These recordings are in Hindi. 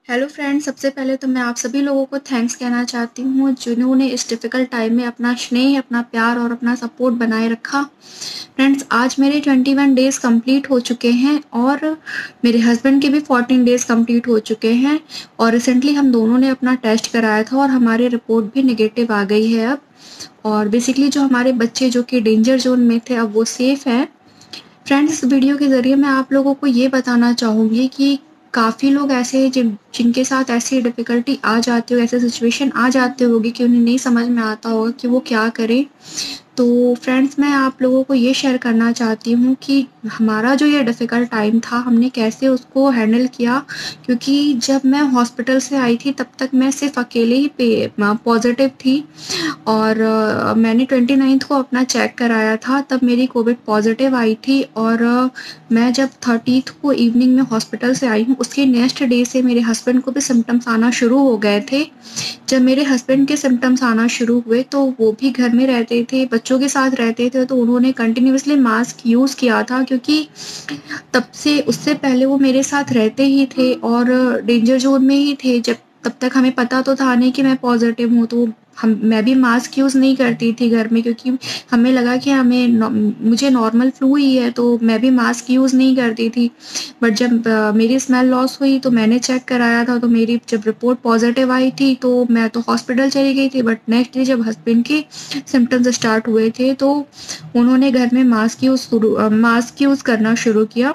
हेलो फ्रेंड्स, सबसे पहले तो मैं आप सभी लोगों को थैंक्स कहना चाहती हूँ जिन्होंने इस डिफ़िकल्ट टाइम में अपना स्नेह, अपना प्यार और अपना सपोर्ट बनाए रखा। फ्रेंड्स, आज मेरे 21 डेज़ कंप्लीट हो चुके हैं और मेरे हस्बैंड के भी 14 डेज़ कंप्लीट हो चुके हैं और रिसेंटली हम दोनों ने अपना टेस्ट कराया था और हमारी रिपोर्ट भी नेगेटिव आ गई है अब। और बेसिकली जो हमारे बच्चे जो कि डेंजर ज़ोन में थे, अब वो सेफ़ हैं। फ्रेंड्स, इस वीडियो के ज़रिए मैं आप लोगों को ये बताना चाहूँगी कि काफ़ी लोग ऐसे हैं जिनके साथ ऐसी डिफ़िकल्टी आ जाती हो, ऐसी सिचुएशन आ जाती होगी कि उन्हें नहीं समझ में आता होगा कि वो क्या करें। तो फ्रेंड्स, मैं आप लोगों को ये शेयर करना चाहती हूँ कि हमारा जो ये डिफ़िकल्ट टाइम था, हमने कैसे उसको हैंडल किया। क्योंकि जब मैं हॉस्पिटल से आई थी, तब तक मैं सिर्फ़ अकेले ही पॉज़िटिव थी और मैंने 29th को अपना चेक कराया था, तब मेरी कोविड पॉज़िटिव आई थी और मैं जब 30th को इवनिंग में हॉस्पिटल से आई हूँ, उसके नेक्स्ट डे से मेरे हस्बैंड को भी सिम्पटम्स आना शुरू हो गए थे। जब मेरे हस्बैंड के सिम्पटम्स आना शुरू हुए, तो वो भी घर में रहते थे, बच्चों के साथ रहते थे, तो उन्होंने कंटिन्यूअसली मास्क यूज़ किया था क्योंकि तब से उससे पहले वो मेरे साथ रहते ही थे और डेंजर ज़ोन में ही थे। जब तब तक हमें पता तो था नहीं कि मैं पॉज़िटिव हूँ, तो मैं भी मास्क यूज़ नहीं करती थी घर में क्योंकि हमें लगा कि मुझे नॉर्मल फ्लू ही है, तो मैं भी मास्क यूज़ नहीं करती थी। बट जब मेरी स्मेल लॉस हुई तो मैंने चेक कराया था, तो मेरी जब रिपोर्ट पॉज़िटिव आई थी तो मैं तो हॉस्पिटल चली गई थी। बट नेक्स्ट डे जब हस्बैंड के सिम्पटम्स स्टार्ट हुए थे, तो उन्होंने घर में मास्क यूज़ करना शुरू किया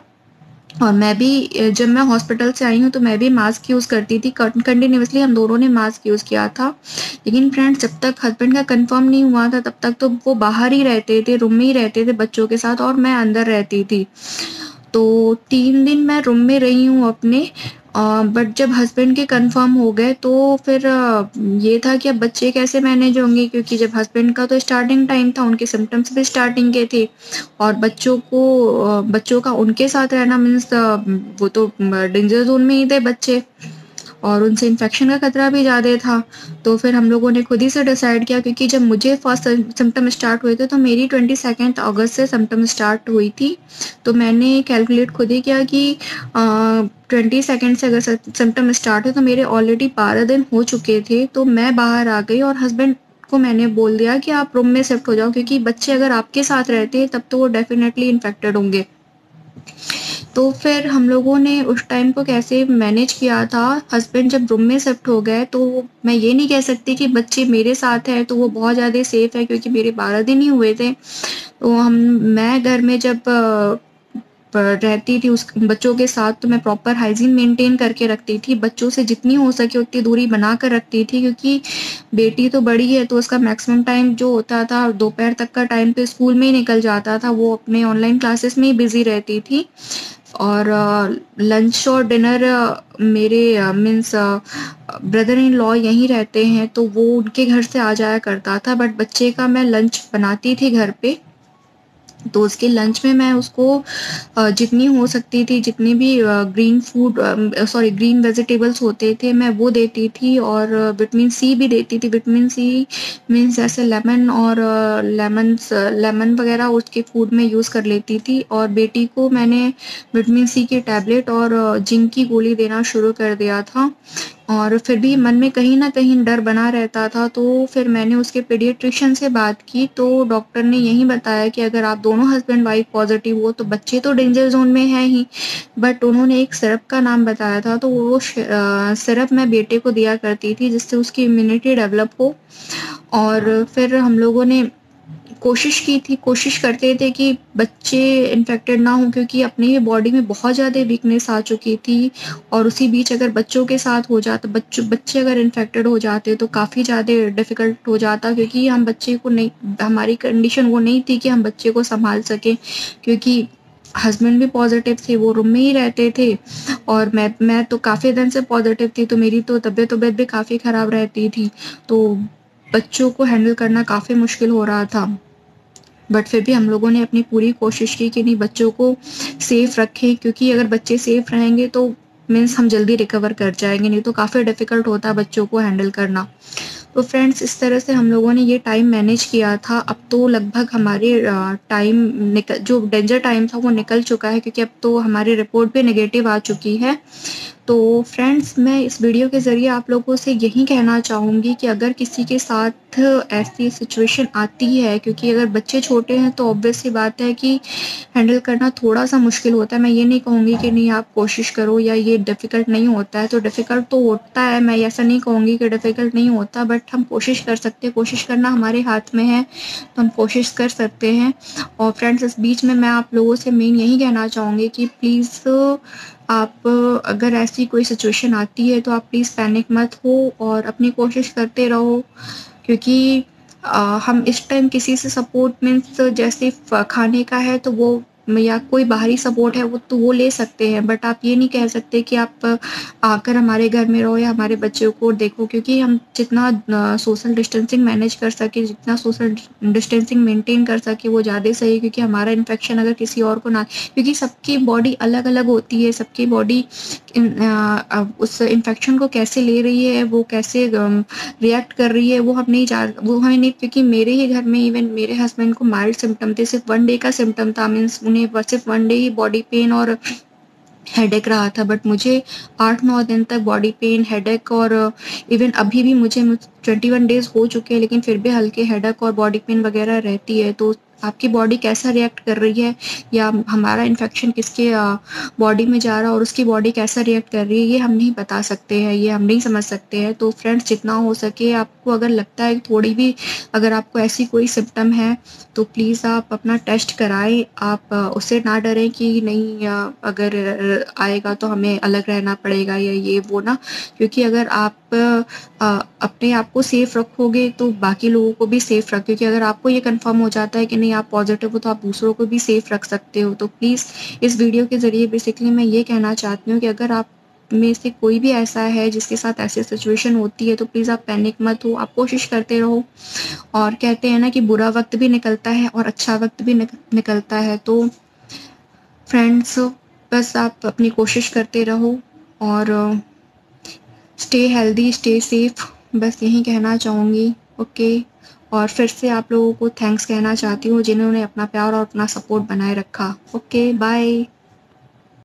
और मैं भी जब मैं हॉस्पिटल से आई हूँ तो मैं भी मास्क यूज़ करती थी। कंटिन्यूअसली हम दोनों ने मास्क यूज़ किया था। लेकिन फ्रेंड्स, जब तक हस्बैंड का कंफर्म नहीं हुआ था, तब तक तो वो बाहर ही रहते थे, रूम में ही रहते थे बच्चों के साथ और मैं अंदर रहती थी। तो 3 दिन मैं रूम में रही हूँ अपने। बट जब हस्बैंड के कंफर्म हो गए तो फिर ये था कि अब बच्चे कैसे मैनेज होंगे, क्योंकि जब हस्बैंड का तो स्टार्टिंग टाइम था, उनके सिम्पटम्स भी स्टार्टिंग के थे और बच्चों का उनके साथ रहना मीन्स वो तो डेंजर जोन में ही थे बच्चे और उनसे इन्फेक्शन का खतरा भी ज़्यादा था। तो फिर हम लोगों ने खुद ही से डिसाइड किया, क्योंकि जब मुझे फर्स्ट सिम्पटम स्टार्ट हुए थे तो मेरी 22 अगस्त से सिम्पटम स्टार्ट हुई थी। तो मैंने कैलकुलेट खुद ही किया कि 22 से अगर सिम्पटम स्टार्ट है तो मेरे ऑलरेडी 12 दिन हो चुके थे। तो मैं बाहर आ गई और हस्बैंड को मैंने बोल दिया कि आप रूम में शिफ्ट हो जाओ, क्योंकि बच्चे अगर आपके साथ रहते हैं तब तो वो डेफिनेटली इन्फेक्टेड होंगे। तो फिर हम लोगों ने उस टाइम को कैसे मैनेज किया था। हस्बैंड जब रूम में शिफ्ट हो गए तो मैं ये नहीं कह सकती कि बच्चे मेरे साथ हैं तो वो बहुत ज़्यादा सेफ है, क्योंकि मेरे 12 दिन ही हुए थे। तो मैं घर में जब रहती थी उस बच्चों के साथ, तो मैं प्रॉपर हाइजीन मेंटेन करके रखती थी, बच्चों से जितनी हो सके उतनी दूरी बना कर रखती थी, क्योंकि बेटी तो बड़ी है तो उसका मैक्सिमम टाइम जो होता था दोपहर तक का टाइम तो स्कूल में ही निकल जाता था, वो अपने ऑनलाइन क्लासेस में ही बिजी रहती थी। और लंच और डिनर मेरे मीन्स ब्रदर इन लॉ यहीं रहते हैं, तो वो उनके घर से आ जाया करता था। बट बच्चे का मैं लंच बनाती थी घर पे, तो उसके लंच में मैं उसको जितनी हो सकती थी, जितनी भी ग्रीन वेजिटेबल्स होते थे मैं वो देती थी और विटामिन सी भी देती थी। विटामिन सी मीन्स जैसे लेमन और लेमन वगैरह उसके फूड में यूज़ कर लेती थी। और बेटी को मैंने विटामिन सी की टैबलेट और जिंक की गोली देना शुरू कर दिया था। और फिर भी मन में कहीं न कहीं डर बना रहता था, तो फिर मैंने उसके पीडियाट्रिशियन से बात की, तो डॉक्टर ने यही बताया कि अगर आप दोनों हस्बैंड वाइफ पॉज़िटिव हो तो बच्चे तो डेंजर ज़ोन में हैं ही, बट उन्होंने एक सिरप का नाम बताया था, तो वो सिरप मैं बेटे को दिया करती थी जिससे उसकी इम्यूनिटी डेवलप हो। और फिर हम लोगों ने कोशिश करते थे कि बच्चे इन्फेक्टेड ना हों, क्योंकि अपनी ही बॉडी में बहुत ज़्यादा वीकनेस आ चुकी थी और उसी बीच अगर बच्चों के साथ हो जाता, बच्चे अगर इन्फेक्टेड हो जाते तो काफ़ी ज़्यादा डिफ़िकल्ट हो जाता, क्योंकि हम बच्चे को नहीं, हमारी कंडीशन वो नहीं थी कि हम बच्चे को सँभाल सकें, क्योंकि हस्बैंड भी पॉज़िटिव थे, वो रूम में ही रहते थे और मैं तो काफ़ी दिन से पॉज़िटिव थी, तो मेरी तो तबीयत भी काफ़ी ख़राब रहती थी। तो बच्चों को हैंडल करना काफ़ी मुश्किल हो रहा था। बट फिर भी हम लोगों ने अपनी पूरी कोशिश की कि नहीं, बच्चों को सेफ रखें, क्योंकि अगर बच्चे सेफ रहेंगे तो मीन्स हम जल्दी रिकवर कर जाएंगे, नहीं तो काफ़ी डिफ़िकल्ट होता है बच्चों को हैंडल करना। तो फ्रेंड्स, इस तरह से हम लोगों ने ये टाइम मैनेज किया था। अब तो लगभग हमारे टाइम जो डेंजर टाइम था वो निकल चुका है, क्योंकि अब तो हमारी रिपोर्ट भी नेगेटिव आ चुकी है। तो फ्रेंड्स, मैं इस वीडियो के ज़रिए आप लोगों से यही कहना चाहूँगी कि अगर किसी के साथ ऐसी सिचुएशन आती है, क्योंकि अगर बच्चे छोटे हैं तो ऑब्वियस सी बात है कि हैंडल करना थोड़ा-सा मुश्किल होता है। मैं ये नहीं कहूँगी कि नहीं आप कोशिश करो या ये डिफ़िकल्ट नहीं होता है, तो डिफ़िकल्ट तो होता है, मैं ऐसा नहीं कहूँगी कि डिफ़िकल्ट नहीं होता, बट हम कोशिश कर सकते हैं, कोशिश करना हमारे हाथ में है, तो हम कोशिश कर सकते हैं। और फ्रेंड्स, इस बीच में मैं आप लोगों से मेन यही कहना चाहूँगी कि प्लीज़ आप अगर ऐसी कोई सिचुएशन आती है तो आप प्लीज़ पैनिक मत हो और अपनी कोशिश करते रहो, क्योंकि हम इस टाइम किसी से सपोर्ट मीन्स जैसे खाने का है तो वो या कोई बाहरी सपोर्ट है वो तो वो ले सकते हैं, बट आप ये नहीं कह सकते कि आप आकर हमारे घर में रहो या हमारे बच्चों को देखो, क्योंकि हम जितना सोशल डिस्टेंसिंग मैनेज कर सके, जितना सोशल डिस्टेंसिंग मेंटेन कर सके वो ज़्यादा सही है, क्योंकि हमारा इन्फेक्शन अगर किसी और को ना, क्योंकि सबकी बॉडी अलग अलग होती है, सबकी बॉडी उस इन्फेक्शन को कैसे ले रही है, वो कैसे रिएक्ट कर रही है, वो हमें नहीं, क्योंकि मेरे ही घर में इवन मेरे हस्बैंड को माइल्ड सिम्टम थे, सिर्फ 1 डे का सिम्टम था, मीन्स उन्हें सिर्फ 1 डे ही बॉडी पेन और हेडेक रहा था, बट मुझे 8-9 दिन तक बॉडी पेन, हेडेक और इवन अभी भी मुझे 21 डेज़ हो चुके हैं, लेकिन फिर भी हल्के हेडेक और बॉडी पेन वगैरह रहती है। तो आपकी बॉडी कैसा रिएक्ट कर रही है या हमारा इन्फेक्शन किसके बॉडी में जा रहा है और उसकी बॉडी कैसा रिएक्ट कर रही है, ये हम नहीं बता सकते हैं, ये हम नहीं समझ सकते हैं। तो फ्रेंड्स, जितना हो सके आपको अगर लगता है थोड़ी भी अगर आपको ऐसी कोई सिम्पटम है तो प्लीज़ आप अपना टेस्ट कराएँ। आप उससे ना डरें कि नहीं अगर आएगा तो हमें अलग रहना पड़ेगा या ये वो ना, क्योंकि अगर आप अपने आप को सेफ रखोगे तो बाकी लोगों को भी सेफ रख, क्योंकि अगर आपको ये कंफर्म हो जाता है कि नहीं आप पॉजिटिव हो तो आप दूसरों को भी सेफ रख सकते हो। तो प्लीज़ इस वीडियो के ज़रिए बेसिकली मैं ये कहना चाहती हूँ कि अगर आप में से कोई भी ऐसा है जिसके साथ ऐसी सिचुएशन होती है तो प्लीज़ आप पैनिक मत हो, आप कोशिश करते रहो। और कहते हैं ना कि बुरा वक्त भी निकलता है और अच्छा वक्त भी निकलता है। तो फ्रेंड्स, बस आप अपनी कोशिश करते रहो और स्टे हेल्दी, स्टे सेफ, बस यही कहना चाहूँगी। ओके, और फिर से आप लोगों को थैंक्स कहना चाहती हूँ जिन्होंने अपना प्यार और अपना सपोर्ट बनाए रखा। Okay, bye.